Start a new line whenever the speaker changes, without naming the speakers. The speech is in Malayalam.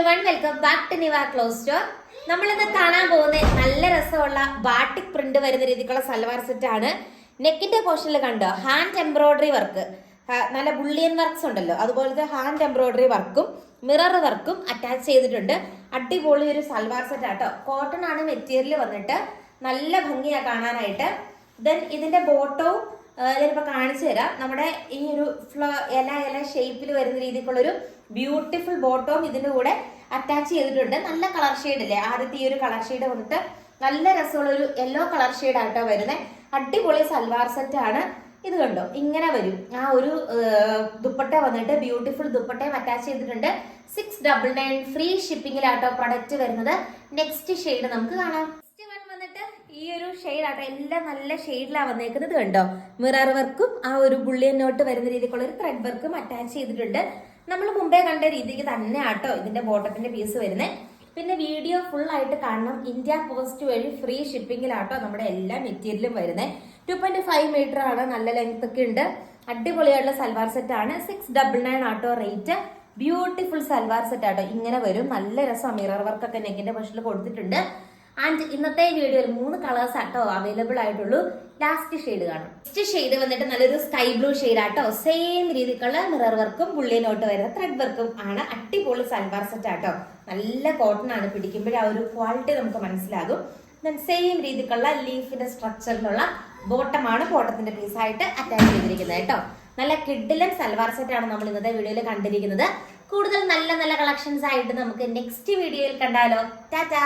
Everyone, welcome back to Niva cloth store. നമ്മളിന്ന് കാണാൻ പോകുന്ന നല്ല രസമുള്ള ബാട്ടിക് പ്രിന്റ് വരുന്ന രീതിക്കുള്ള സൽവാർ സെറ്റ് ആണ്. നെക്കിന്റെ പോർഷനിൽ കണ്ടോ ഹാൻഡ് എംബ്രോയിഡറി വർക്ക്, നല്ല ബുള്ളിയൻ വർക്ക്സ് ഉണ്ടല്ലോ, അതുപോലത്തെ ഹാൻഡ് എംബ്രോയിഡറി വർക്കും മിറർ വർക്കും അറ്റാച്ച് ചെയ്തിട്ടുണ്ട്. അടിപൊളി ഒരു സൽവാർ സെറ്റ് ആട്ടോ. കോട്ടൺ ആണ് മെറ്റീരിയൽ വന്നിട്ട്, നല്ല ഭംഗിയാ കാണാനായിട്ട്. ദെൻ ഇതിന്റെ ബോട്ടവും ഞാനിപ്പോൾ കാണിച്ചു തരാം. നമ്മുടെ ഈ ഒരു ഇല ഷേപ്പിൽ വരുന്ന രീതിക്കുള്ളൊരു ബ്യൂട്ടിഫുൾ ബോട്ടവും ഇതിന്റെ കൂടെ അറ്റാച്ച് ചെയ്തിട്ടുണ്ട്. നല്ല കളർ ഷെയ്ഡ് ഇല്ലേ, ആദ്യത്തെ ഈ ഒരു കളർ ഷെയ്ഡ് വന്നിട്ട് നല്ല രസമുള്ള ഒരു യെല്ലോ കളർ ഷെയ്ഡ് ആട്ടോ വരുന്നത്. അടിപൊളി സൽവാർ സെറ്റ് ആണ്. ഇത് കണ്ടോ, ഇങ്ങനെ വരും. ആ ഒരു ദുപ്പട്ട വന്നിട്ട് ബ്യൂട്ടിഫുൾ ദുപ്പട്ടയും അറ്റാച്ച് ചെയ്തിട്ടുണ്ട്. 699 ഫ്രീ ഷിപ്പിംഗിലാട്ടോ പ്രൊഡക്റ്റ് വരുന്നത്. നെക്സ്റ്റ് ഷെയ്ഡ് നമുക്ക് കാണാം. വന്നിട്ട് ഈ ഒരു ഷെയ്ഡ് ആട്ടോ, എല്ലാം നല്ല ഷെയ്ഡിലാണ് വന്നേക്കുന്നത്. കണ്ടോ, മിറർ വർക്കും ആ ഒരു ബുള്ളിയൻ നോട്ട് വരുന്ന രീതിക്കുള്ള ഒരു ത്രെഡ് വർക്കും അറ്റാച്ച് ചെയ്തിട്ടുണ്ട്. നമ്മൾ മുമ്പേ കണ്ട രീതിക്ക് തന്നെ ആട്ടോ ഇതിന്റെ ബോട്ടത്തിന്റെ പീസ് വരുന്നത്. പിന്നെ വീഡിയോ ഫുൾ ആയിട്ട് കാണണം. ഇന്ത്യ പോസ്റ്റ് വഴി ഫ്രീ ഷിപ്പിംഗിലാട്ടോ നമ്മുടെ എല്ലാ മെറ്റീരിയലും വരുന്നത്. 2.5 മീറ്റർ ആണ്, നല്ല ലെങ്ത് ഒക്കെ ഉണ്ട്. അടിപൊളിയായിട്ടുള്ള സൽവാർ സെറ്റ് ആണ്. 699 ആട്ടോ റേറ്റ്. ബ്യൂട്ടിഫുൾ സൽവാർ സെറ്റ് ആട്ടോ, ഇങ്ങനെ വരും. നല്ല രസം, മിറർ വർക്ക് ഒക്കെ നെക്കിന്റെ പൊസിഷനിൽ കൊടുത്തിട്ടുണ്ട്. ആൻഡ് ഇന്നത്തെ വീഡിയോയിൽ 3 കളേഴ്സ് ആട്ടോ അവൈലബിൾ ആയിട്ടുള്ളൂ. ലാസ്റ്റ് ഷെയ്ഡ് കാണും. നെക്സ്റ്റ് ഷെയ്ഡ് വന്നിട്ട് നല്ലൊരു സ്കൈ ബ്ലൂ ഷെയ്ഡ് ആട്ടോ. സെയിം രീതിക്കുള്ള മിറർ വർക്കും ബുള്ളിയനോട്ട് വരുന്ന ത്രെഡ് വർക്കും ആണ്. അടിപൊളി സൽവാർ സെറ്റ് ആട്ടോ. നല്ല കോട്ടൺ ആണ്, പിടിക്കുമ്പോഴേ ആ ഒരു ക്വാളിറ്റി നമുക്ക് മനസ്സിലാകും. ദെൻ സെയിം രീതിക്കുള്ള ലീഫിന്റെ സ്ട്രക്ചറിലുള്ള ബോട്ടമാണ് ബോട്ടത്തിന്റെ പീസായിട്ട് അറ്റാച്ച് ചെയ്തിരിക്കുന്നത് കേട്ടോ. നല്ല കിഡിലൻ സൽവാർ സെറ്റ് ആണ് നമ്മൾ ഇന്നത്തെ വീഡിയോയിൽ കണ്ടിരിക്കുന്നത്. കൂടുതൽ നല്ല നല്ല കളക്ഷൻസ് ആയിട്ട് നമുക്ക് നെക്സ്റ്റ് വീഡിയോയിൽ കണ്ടാലോ. ടാറ്റാ.